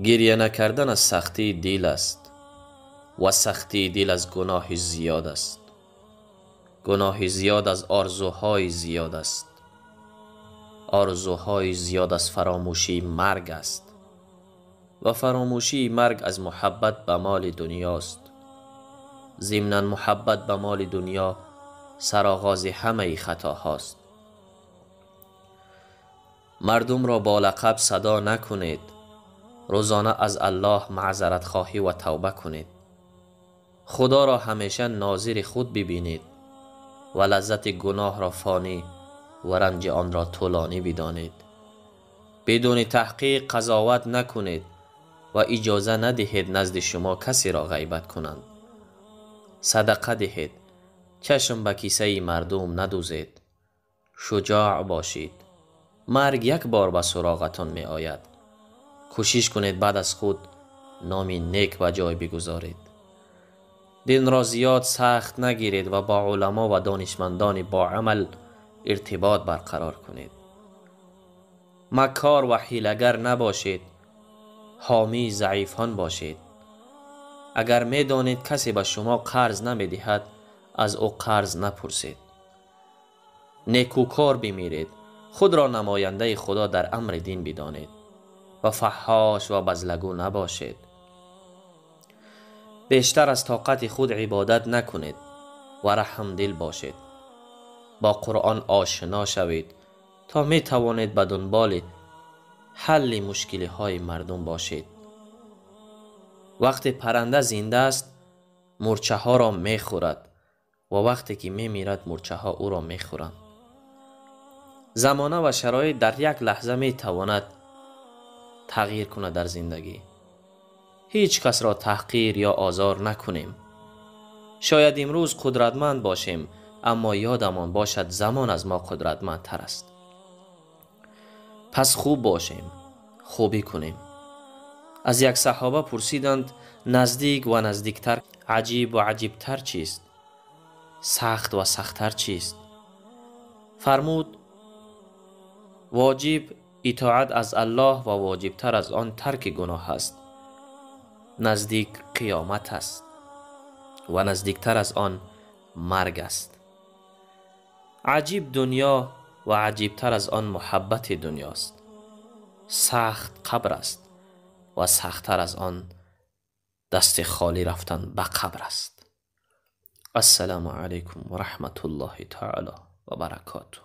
گریه نکردن از سختی دل است و سختی دل از گناه زیاد است. گناه زیاد از آرزوهای زیاد است. آرزوهای زیاد از فراموشی مرگ است و فراموشی مرگ از محبت به مال دنیاست. ضمناً محبت به مال دنیا سرآغاز همه خطاهاست. مردم را با لقب صدا نکنید. روزانه از الله معذرت خواهی و توبه کنید. خدا را همیشه ناظر خود ببینید و لذت گناه را فانی و رنج آن را طولانی بدانید. بدون تحقیق قضاوت نکنید و اجازه ندهید نزد شما کسی را غیبت کنند. صدقه دهید. چشم به کیسه مردم ندوزید. شجاع باشید. مرگ یک بار به سراغتان می آید. کوشش کنید بعد از خود نامی نیک به جای بگذارید. دین را زیاد سخت نگیرید و با علما و دانشمندان با عمل ارتباط برقرار کنید. مکار و حیله‌گر نباشید. حامی ضعیفان باشید. اگر می دانید کسی به شما قرض نمی دهد از او قرض نپرسید. نیکوکار بمیرید. خود را نماینده خدا در امر دین بدانید و فحاش و بزلگو نباشید. بیشتر از طاقت خود عبادت نکنید و رحم دل باشید. با قرآن آشنا شوید تا می توانید به دنبال حل مشکل های مردم باشید. وقتی پرنده زنده است مورچه ها را می خورد و وقتی که می میرد مورچه ها او را می خورند. زمانه و شرایط در یک لحظه می تواند تغییر کند در زندگی. هیچ کس را تحقیر یا آزار نکنیم. شاید امروز قدرتمند باشیم اما یادمان باشد زمان از ما قدرتمندتر است. پس خوب باشیم. خوبی کنیم. از یک صحابه پرسیدند نزدیک و نزدیکتر عجیب و عجیبتر چیست؟ سخت و سختتر چیست؟ فرمود واجب اطاعت از الله و واجبتر از آن ترک گناه است. نزدیک قیامت است و نزدیکتر از آن مرگ است. عجیب دنیا و عجیبتر از آن محبت دنیاست. سخت قبر است و سختتر از آن دست خالی رفتن به قبر است. السلام علیکم و رحمت الله تعالی و برکاته.